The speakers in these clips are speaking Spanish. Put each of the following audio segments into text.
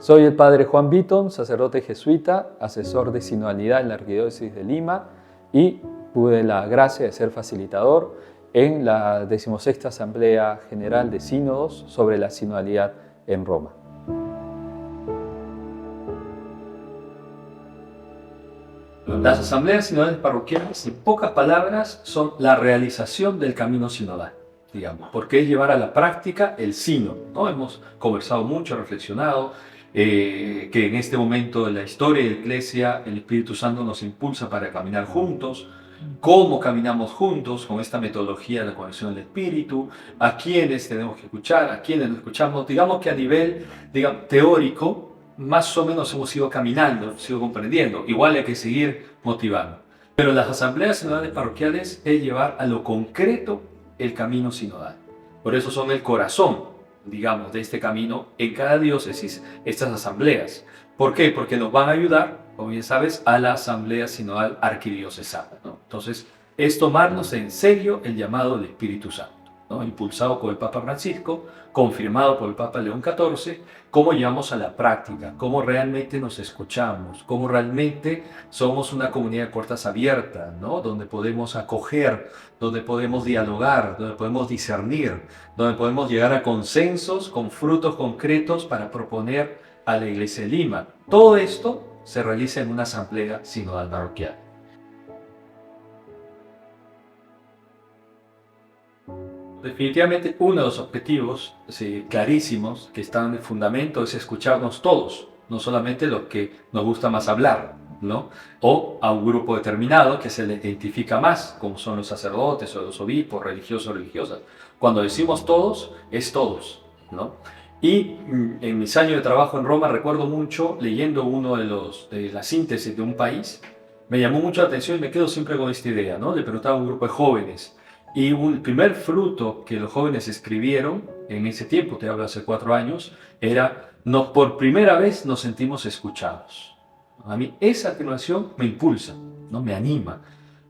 Soy el padre Juan Beaton, sacerdote jesuita, asesor de sinodalidad en la Arquidiócesis de Lima y tuve la gracia de ser facilitador en la 16ª Asamblea General de Sínodos sobre la sinodalidad en Roma. Las asambleas sinodales parroquiales, en pocas palabras, son la realización del camino sinodal, digamos, porque es llevar a la práctica el sínodo, ¿no? Hemos conversado mucho, reflexionado, que en este momento de la historia de la Iglesia el Espíritu Santo nos impulsa para caminar juntos. ¿Cómo caminamos juntos con esta metodología de la conexión del Espíritu? ¿A quiénes tenemos que escuchar? ¿A quiénes no escuchamos? Digamos que a nivel teórico, más o menos hemos ido caminando, hemos ido comprendiendo. Igual hay que seguir motivando. Pero las asambleas sinodales parroquiales es llevar a lo concreto el camino sinodal. Por eso son el corazón, digamos, de este camino en cada diócesis, estas asambleas. ¿Por qué? Porque nos van a ayudar, como bien sabes, a la asamblea sinodal arquidiocesana, ¿no? Entonces, es tomarnos en serio el llamado del Espíritu Santo, ¿no? Impulsado por el Papa Francisco, confirmado por el Papa León XIV, cómo llevamos a la práctica, cómo realmente nos escuchamos, cómo realmente somos una comunidad de puertas abiertas, ¿no? Donde podemos acoger, donde podemos dialogar, donde podemos discernir, donde podemos llegar a consensos con frutos concretos para proponer a la Iglesia de Lima. Todo esto se realiza en una asamblea sinodal parroquial. Definitivamente uno de los objetivos clarísimos que están en el fundamento es escucharnos todos, no solamente los que nos gusta más hablar, ¿no? O a un grupo determinado que se le identifica más, como son los sacerdotes o los obispos, religiosos o religiosas. Cuando decimos todos, es todos, ¿no? Y en mis años de trabajo en Roma recuerdo mucho leyendo uno de la síntesis de un país, me llamó mucho la atención y me quedo siempre con esta idea, ¿no? Le preguntaba a un grupo de jóvenes y el primer fruto que los jóvenes escribieron en ese tiempo, te hablo hace 4 años, era: por primera vez nos sentimos escuchados. A mí esa afirmación me impulsa, ¿no? Me anima.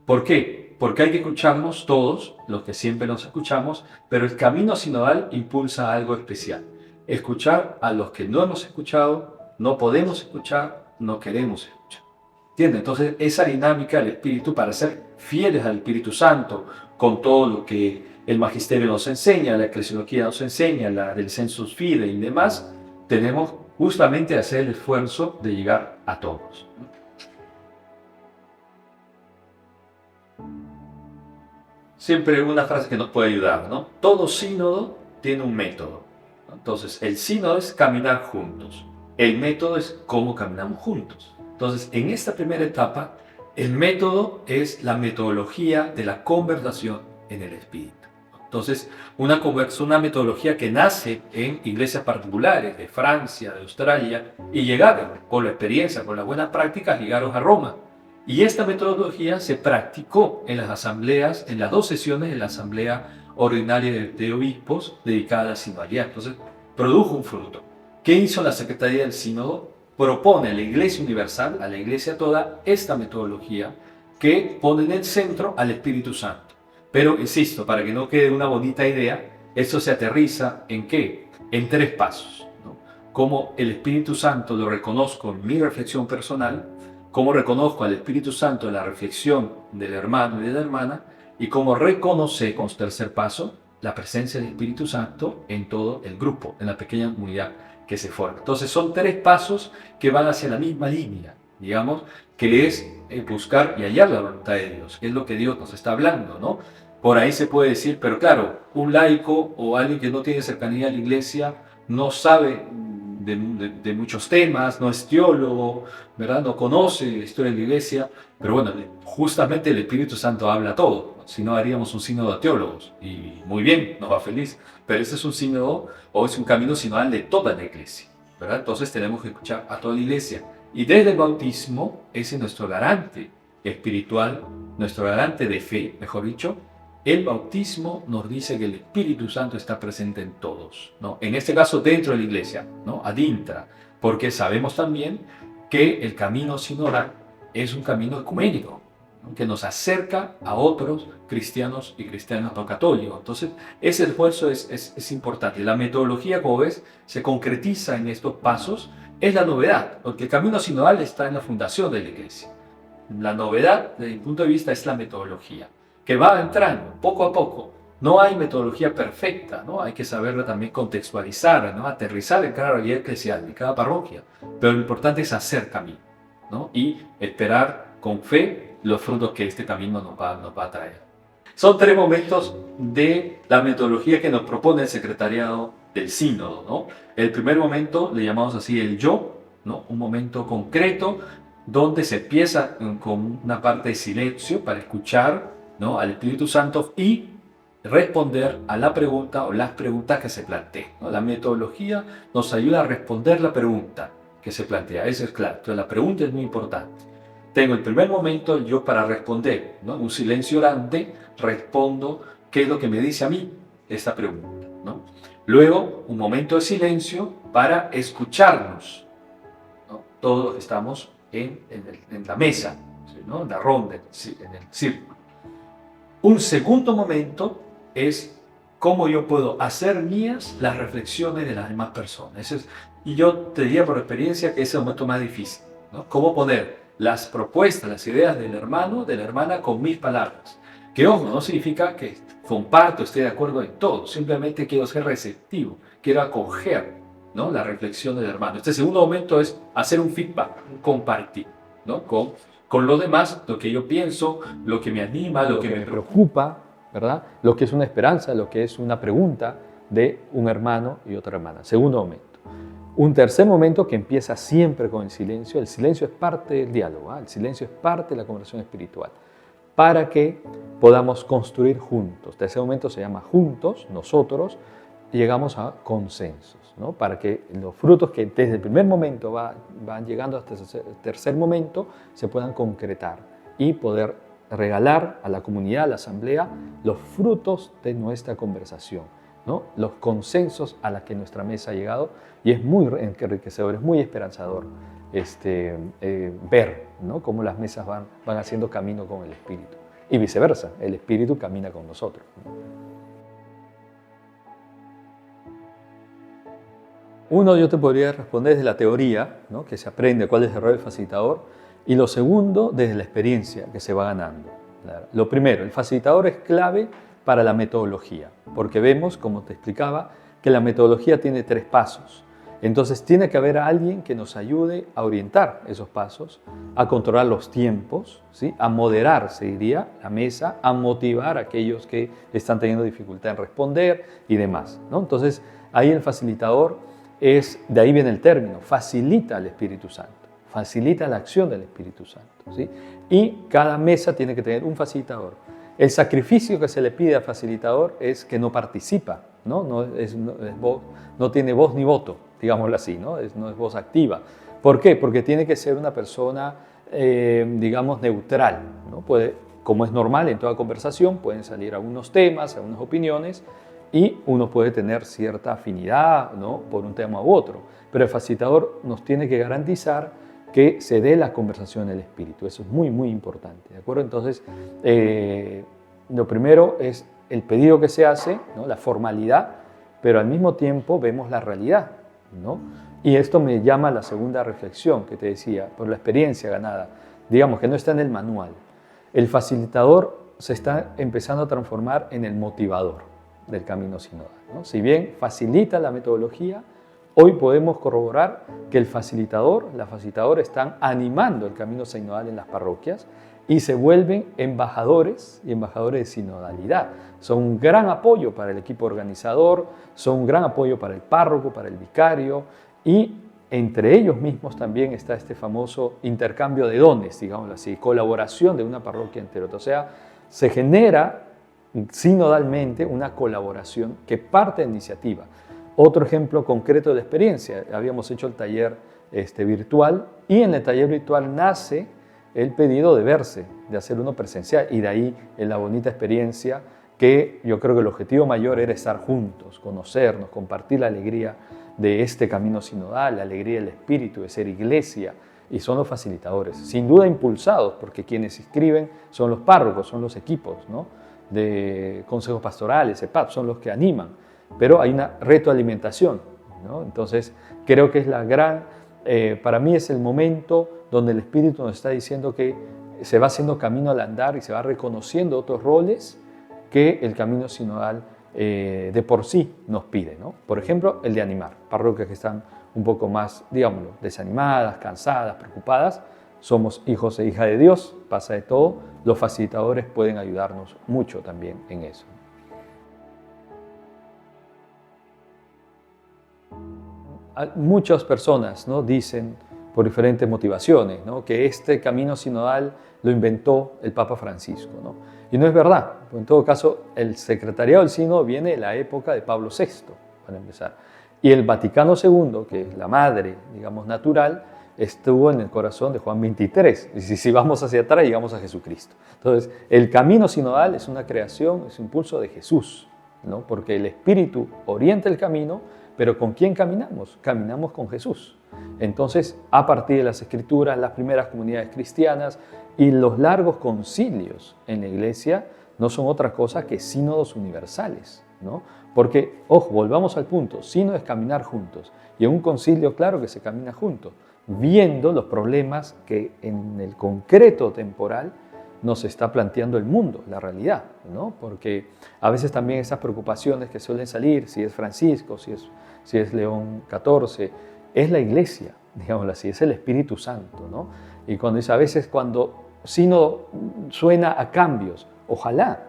¿Por qué? Porque hay que escucharnos todos, los que siempre nos escuchamos, pero el camino sinodal impulsa algo especial. Escuchar a los que no hemos escuchado, no podemos escuchar, no queremos escuchar. ¿Entiendes? Entonces, esa dinámica del Espíritu, para ser fieles al Espíritu Santo, con todo lo que el Magisterio nos enseña, la Eclesiología nos enseña, la del Sensus Fidei y demás, tenemos justamente hacer el esfuerzo de llegar a todos. Siempre una frase que nos puede ayudar, ¿no? Todo sínodo tiene un método. Entonces, el sínodo es caminar juntos. El método es cómo caminamos juntos. Entonces, en esta primera etapa, el método es la metodología de la conversación en el Espíritu. Entonces, una metodología que nace en iglesias particulares de Francia, de Australia, y llegaron, por la experiencia, por las buenas prácticas, llegaron a Roma. Y esta metodología se practicó en las asambleas, en las 2 sesiones de la asamblea ordinaria de obispos dedicada a la sinodalidad. Entonces, produjo un fruto. ¿Qué hizo la Secretaría del Sínodo? Propone a la Iglesia Universal, a la Iglesia toda, esta metodología que pone en el centro al Espíritu Santo. Pero, insisto, para que no quede una bonita idea, esto se aterriza ¿en qué? En 3 pasos, ¿no? Cómo el Espíritu Santo lo reconozco en mi reflexión personal, cómo reconozco al Espíritu Santo en la reflexión del hermano y de la hermana, y cómo reconoce, con su tercer paso, la presencia del Espíritu Santo en todo el grupo, en la pequeña comunidad que se forma. Entonces son 3 pasos que van hacia la misma línea, digamos, que es buscar y hallar la voluntad de Dios, que es lo que Dios nos está hablando, ¿no? Por ahí se puede decir, pero claro, un laico o alguien que no tiene cercanía a la iglesia no sabe de muchos temas, no es teólogo, ¿verdad? No conoce la historia de la iglesia, pero bueno, justamente el Espíritu Santo habla todo, si no haríamos un sínodo de teólogos, y muy bien, nos va feliz, pero este es un sínodo o es un camino sinodal de toda la iglesia, ¿verdad? Entonces tenemos que escuchar a toda la iglesia, y desde el bautismo, ese es nuestro garante espiritual, nuestro garante de fe, mejor dicho. El bautismo nos dice que el Espíritu Santo está presente en todos, ¿no? En este caso dentro de la iglesia, ¿no? Ad intra, porque sabemos también que el camino sinodal es un camino ecuménico, ¿no? Que nos acerca a otros cristianos y cristianas no católicos. Entonces, ese esfuerzo es importante. La metodología, como ves, se concretiza en estos pasos. Es la novedad, porque el camino sinodal está en la fundación de la Iglesia. La novedad, desde mi punto de vista, es la metodología, que va entrando poco a poco. No hay metodología perfecta, ¿no? Hay que saberla también contextualizar, ¿no? Aterrizar en cada realidad eclesial de cada parroquia. Pero lo importante es hacer camino, ¿no? Y esperar con fe los frutos que este camino nos va a traer. Son 3 momentos de la metodología que nos propone el secretariado del sínodo, ¿no? El primer momento le llamamos así el yo, ¿no? Un momento concreto donde se empieza con una parte de silencio para escuchar, ¿no? Al Espíritu Santo y responder a la pregunta o las preguntas que se planteen, ¿no? La metodología nos ayuda a responder la pregunta que se plantea, eso es claro. Entonces la pregunta es muy importante. Tengo el primer momento yo para responder, ¿no? Un silencio orante, respondo qué es lo que me dice a mí esta pregunta, ¿no? Luego un momento de silencio para escucharnos, ¿no? Todos estamos en la mesa, ¿no? En la ronda, en el círculo. Un segundo momento es cómo yo puedo hacer mías las reflexiones de las demás personas. Y yo te diría por experiencia que ese es el momento más difícil, ¿no? Cómo poner las propuestas, las ideas del hermano, de la hermana con mis palabras. Que ojo, no significa que comparto, esté de acuerdo en todo, simplemente quiero ser receptivo, quiero acoger, ¿no? La reflexión del hermano. Este segundo momento es hacer un feedback, un compartir, ¿no? Con los demás, lo que yo pienso, lo que me anima, lo que me preocupa, ¿verdad? Lo que es una esperanza, lo que es una pregunta de un hermano y otra hermana. Segundo momento. Un tercer momento que empieza siempre con el silencio. El silencio es parte del diálogo, ¿eh? El silencio es parte de la conversación espiritual, para que podamos construir juntos. Tercer momento se llama juntos, nosotros, y llegamos a consensos, ¿no? Para que los frutos que desde el primer momento van llegando hasta el tercer momento se puedan concretar y poder regalar a la comunidad, a la asamblea, los frutos de nuestra conversación, ¿no? Los consensos a los que nuestra mesa ha llegado, y es muy enriquecedor, es muy esperanzador ver, ¿no? Cómo las mesas van haciendo camino con el Espíritu y viceversa, el Espíritu camina con nosotros, ¿no? Uno, yo te podría responder desde la teoría, ¿no? Que se aprende cuál es el rol del facilitador, y lo segundo, desde la experiencia que se va ganando. Lo primero, el facilitador es clave para la metodología, porque vemos, como te explicaba, que la metodología tiene 3 pasos. Entonces tiene que haber alguien que nos ayude a orientar esos pasos, a controlar los tiempos, ¿sí? A moderar, se diría, la mesa, a motivar a aquellos que están teniendo dificultad en responder y demás, ¿no? Entonces ahí el facilitador de ahí viene el término, facilita al Espíritu Santo, facilita la acción del Espíritu Santo, ¿sí? Y cada mesa tiene que tener un facilitador. El sacrificio que se le pide al facilitador es que no participa, ¿no? No tiene voz ni voto, digámoslo así, ¿no? No es voz activa. ¿Por qué? Porque tiene que ser una persona, digamos, neutral, ¿no? Como es normal en toda conversación, pueden salir algunos temas, algunas opiniones, y uno puede tener cierta afinidad, ¿no? Por un tema u otro, pero el facilitador nos tiene que garantizar que se dé la conversación en el Espíritu. Eso es muy, muy importante, ¿de acuerdo? Entonces, lo primero es el pedido que se hace, ¿no? La formalidad, pero al mismo tiempo vemos la realidad, ¿no? Y esto me llama a la segunda reflexión que te decía, por la experiencia ganada, digamos que no está en el manual. El facilitador se está empezando a transformar en el motivador del camino sinodal, ¿no? Si bien facilita la metodología, hoy podemos corroborar que el facilitador, la facilitadora están animando el camino sinodal en las parroquias y se vuelven embajadores y embajadores de sinodalidad. Son un gran apoyo para el equipo organizador, son un gran apoyo para el párroco, para el vicario, y entre ellos mismos también está este famoso intercambio de dones, digámoslo así, colaboración de una parroquia entera. O sea, se genera sinodalmente una colaboración que parte de iniciativa. Otro ejemplo concreto de la experiencia, habíamos hecho el taller virtual, y en el taller virtual nace el pedido de verse, de hacer uno presencial, y de ahí en la bonita experiencia que yo creo que el objetivo mayor era estar juntos, conocernos, compartir la alegría de este camino sinodal, la alegría del Espíritu, de ser iglesia, y son los facilitadores, sin duda impulsados, porque quienes escriben son los párrocos, son los equipos, ¿no?, de consejos pastorales, EPAP, son los que animan, pero hay una retroalimentación, ¿no? Entonces creo que es para mí es el momento donde el Espíritu nos está diciendo que se va haciendo camino al andar y se va reconociendo otros roles que el camino sinodal de por sí nos pide, ¿no? Por ejemplo, el de animar. Parroquias que están un poco más, digámoslo, desanimadas, cansadas, preocupadas. Somos hijos e hijas de Dios, pasa de todo. Los facilitadores pueden ayudarnos mucho también en eso. Muchas personas, ¿no?, dicen, por diferentes motivaciones, ¿no?, que este camino sinodal lo inventó el Papa Francisco, ¿no? Y no es verdad. En todo caso, el secretariado del sínodo viene de la época de Pablo VI, para empezar. Y el Vaticano II, que es la madre, digamos, natural, estuvo en el corazón de Juan XXIII. Y si vamos hacia atrás, llegamos a Jesucristo. Entonces, el camino sinodal es una creación, es un impulso de Jesús, ¿no? Porque el Espíritu orienta el camino, pero ¿con quién caminamos? Caminamos con Jesús. Entonces, a partir de las Escrituras, las primeras comunidades cristianas y los largos concilios en la Iglesia no son otra cosa que sínodos universales, ¿no? Porque, ojo, volvamos al punto, sínodo es caminar juntos. Y en un concilio, claro que se camina juntos, viendo los problemas que en el concreto temporal nos está planteando el mundo, la realidad, ¿no? Porque a veces también esas preocupaciones que suelen salir, si es Francisco, si es León XIV, es la Iglesia, digámoslo así, es el Espíritu Santo, ¿no? Y cuando dice, a veces cuando sínodo suena a cambios, ojalá,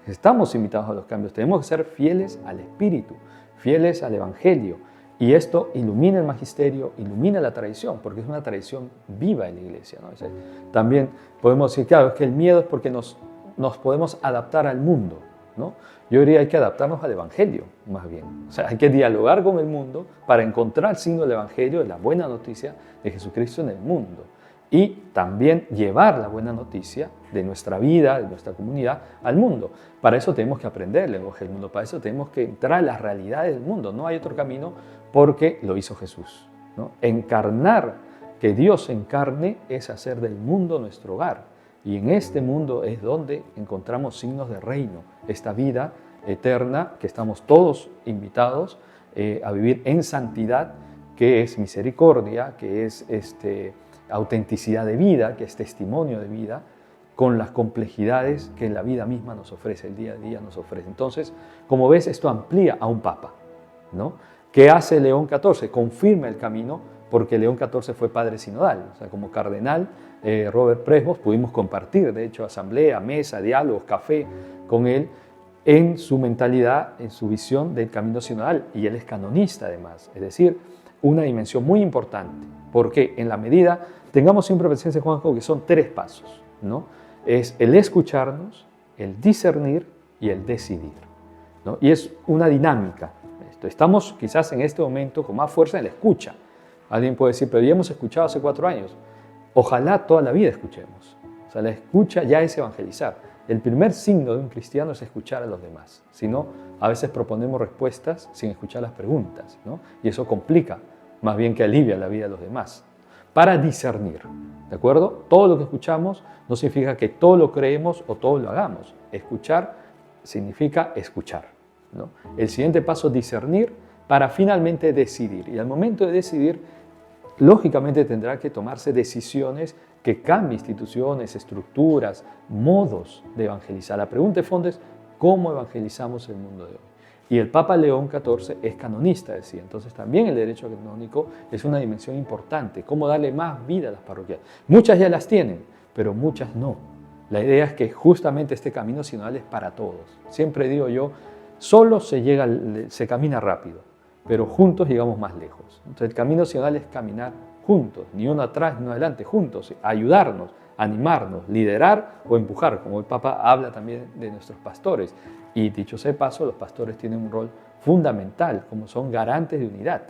estamos invitados a los cambios, tenemos que ser fieles al Espíritu, fieles al Evangelio, y esto ilumina el magisterio, ilumina la tradición, porque es una tradición viva en la Iglesia, ¿no? También podemos decir, claro, es que el miedo es porque nos podemos adaptar al mundo, ¿no? Yo diría hay que adaptarnos al Evangelio, más bien. O sea, hay que dialogar con el mundo para encontrar el signo del Evangelio, de la buena noticia de Jesucristo en el mundo. Y también llevar la buena noticia de nuestra vida, de nuestra comunidad, al mundo. Para eso tenemos que aprender el lenguaje del mundo, para eso tenemos que entrar a las realidades del mundo. No hay otro camino porque lo hizo Jesús, ¿no? Encarnar, que Dios encarne, es hacer del mundo nuestro hogar. Y en este mundo es donde encontramos signos de reino, esta vida eterna que estamos todos invitados a vivir en santidad, que es misericordia, que es autenticidad de vida, que es testimonio de vida, con las complejidades que la vida misma nos ofrece, el día a día nos ofrece. Entonces, como ves, esto amplía a un papa, ¿no? ¿Qué hace León XIV? Confirma el camino, porque León XIV fue padre sinodal. O sea, como cardenal, Robert Presbos, pudimos compartir, de hecho, asamblea, mesa, diálogos, café con él, en su mentalidad, en su visión del camino sinodal. Y él es canonista, además. Es decir, una dimensión muy importante, porque en la medida, tengamos siempre presencia, Juanjo, que son 3 pasos, ¿no? Es el escucharnos, el discernir y el decidir, ¿no? Y es una dinámica. Estamos quizás en este momento con más fuerza en la escucha. Alguien puede decir, pero ya hemos escuchado hace 4 años. Ojalá toda la vida escuchemos. O sea, la escucha ya es evangelizar. El primer signo de un cristiano es escuchar a los demás. Si no, a veces proponemos respuestas sin escuchar las preguntas, ¿no? Y eso complica, más bien que alivia la vida de los demás. Para discernir, ¿de acuerdo? Todo lo que escuchamos no significa que todo lo creemos o todo lo hagamos. Escuchar significa escuchar, ¿no? El siguiente paso, discernir, para finalmente decidir. Y al momento de decidir, lógicamente tendrá que tomarse decisiones que cambien instituciones, estructuras, modos de evangelizar. La pregunta de fondo es, ¿cómo evangelizamos el mundo de hoy? Y el Papa León XIV es canonista, decía. Entonces también el derecho canónico es una dimensión importante. ¿Cómo darle más vida a las parroquias? Muchas ya las tienen, pero muchas no. La idea es que justamente este camino sinodal es para todos. Siempre digo yo, solo se camina rápido, pero juntos llegamos más lejos. Entonces el camino sinodal es caminar juntos, ni uno atrás ni uno adelante, juntos, ayudarnos, animarnos, liderar o empujar, como el Papa habla también de nuestros pastores. Y dicho sea de paso, los pastores tienen un rol fundamental, como son garantes de unidad,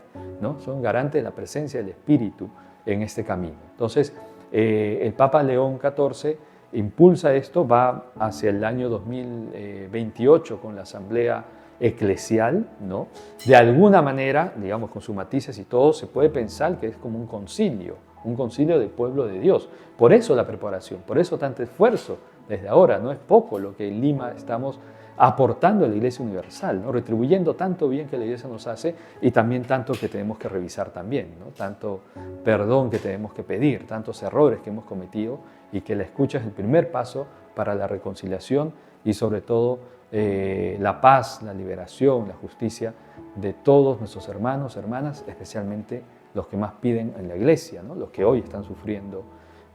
¿no? Son garantes de la presencia del Espíritu en este camino. Entonces, el Papa León XIV impulsa esto, va hacia el año 2028 con la Asamblea Eclesial, ¿no? De alguna manera, digamos con sus matices y todo, se puede pensar que es como un concilio un concilio del pueblo de Dios. Por eso la preparación, por eso tanto esfuerzo desde ahora. No es poco lo que en Lima estamos aportando a la Iglesia Universal, ¿no? Retribuyendo tanto bien que la Iglesia nos hace y también tanto que tenemos que revisar también, ¿no? Tanto perdón que tenemos que pedir, tantos errores que hemos cometido y que la escucha es el primer paso para la reconciliación y sobre todo la paz, la liberación, la justicia de todos nuestros hermanos, hermanas, especialmente los que más piden en la Iglesia, ¿no? Los que hoy están sufriendo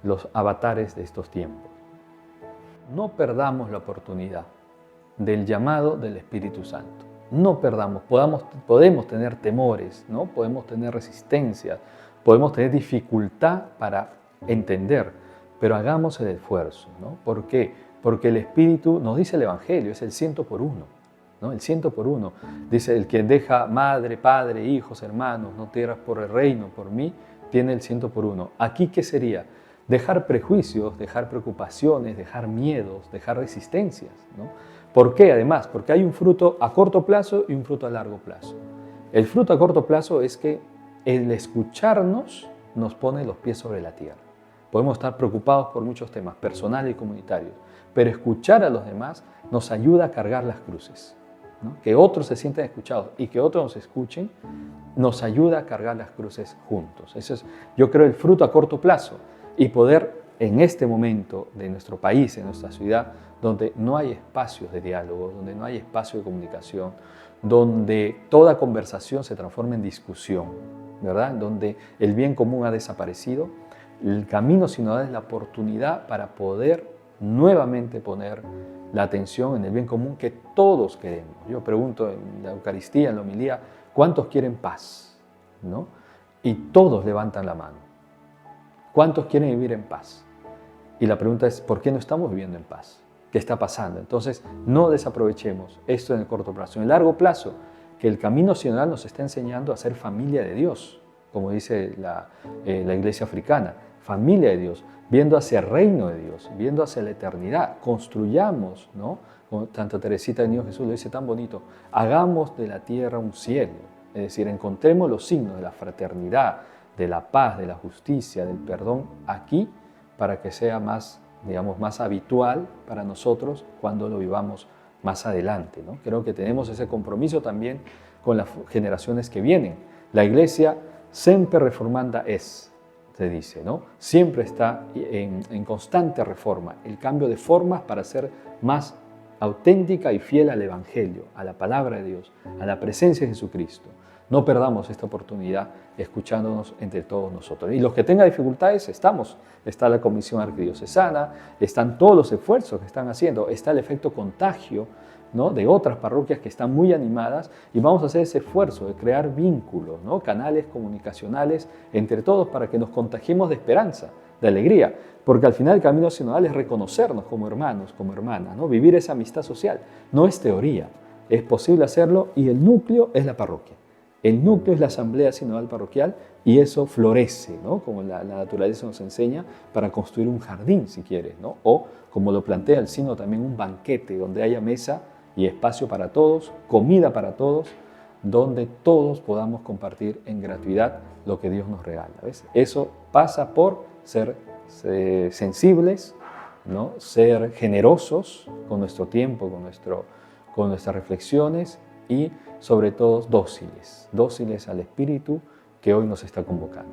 los avatares de estos tiempos. No perdamos la oportunidad del llamado del Espíritu Santo. No perdamos, podemos tener temores, ¿no? Podemos tener resistencia, podemos tener dificultad para entender, pero hagamos el esfuerzo, ¿no? ¿Por qué? Porque el Espíritu, nos dice el Evangelio, es el 100 por 1, ¿no? El 100 por 1. Dice, el que deja madre, padre, hijos, hermanos, no tierras por el reino, por mí, tiene el 100 por 1. ¿Aquí qué sería? Dejar prejuicios, dejar preocupaciones, dejar miedos, dejar resistencias, ¿no? ¿Por qué? Además, porque hay un fruto a corto plazo y un fruto a largo plazo. El fruto a corto plazo es que el escucharnos nos pone los pies sobre la tierra. Podemos estar preocupados por muchos temas personales y comunitarios, pero escuchar a los demás nos ayuda a cargar las cruces, ¿no? Que otros se sientan escuchados y que otros nos escuchen nos ayuda a cargar las cruces juntos. Eso es, yo creo, el fruto a corto plazo y poder en este momento de nuestro país, en nuestra ciudad, donde no hay espacios de diálogo, donde no hay espacio de comunicación, donde toda conversación se transforma en discusión, ¿verdad? Donde el bien común ha desaparecido, el camino sinodal es la oportunidad para poder nuevamente poner la atención en el bien común que todos queremos. Yo pregunto en la Eucaristía, en la homilía, ¿cuántos quieren paz? ¿No? Y todos levantan la mano. ¿Cuántos quieren vivir en paz? Y la pregunta es, ¿por qué no estamos viviendo en paz? ¿Qué está pasando? Entonces, no desaprovechemos esto en el corto plazo. En el largo plazo, que el camino sinodal nos está enseñando a ser familia de Dios, como dice la Iglesia africana, familia de Dios, viendo hacia el reino de Dios, viendo hacia la eternidad. Construyamos, ¿no? Como Santa Teresita del Niño Jesús lo dice tan bonito, hagamos de la tierra un cielo. Es decir, encontremos los signos de la fraternidad, de la paz, de la justicia, del perdón aquí, para que sea más, digamos, más habitual para nosotros cuando lo vivamos más adelante, ¿no? Creo que tenemos ese compromiso también con las generaciones que vienen. La Iglesia sempre reformanda es, se dice, ¿no? Siempre está en constante reforma, el cambio de formas para ser más auténtica y fiel al Evangelio, a la palabra de Dios, a la presencia de Jesucristo. No perdamos esta oportunidad escuchándonos entre todos nosotros. Y los que tengan dificultades, está la Comisión Arquidiocesana, están todos los esfuerzos que están haciendo, está el efecto contagio, ¿no? De otras parroquias que están muy animadas y vamos a hacer ese esfuerzo de crear vínculos, ¿no? Canales comunicacionales entre todos para que nos contagiemos de esperanza, de alegría, porque al final el camino sinodal es reconocernos como hermanos, como hermanas, ¿no? Vivir esa amistad social, no es teoría, es posible hacerlo y el núcleo es la parroquia. El núcleo es la asamblea sinodal parroquial y eso florece, ¿no? Como la naturaleza nos enseña, para construir un jardín, si quieres, ¿no? O, como lo plantea el sínodo, también un banquete donde haya mesa y espacio para todos, comida para todos, donde todos podamos compartir en gratuidad lo que Dios nos regala, ¿ves? Eso pasa por ser sensibles, ¿no? Ser generosos con nuestro tiempo, con nuestras reflexiones y sobre todo dóciles al Espíritu que hoy nos está convocando.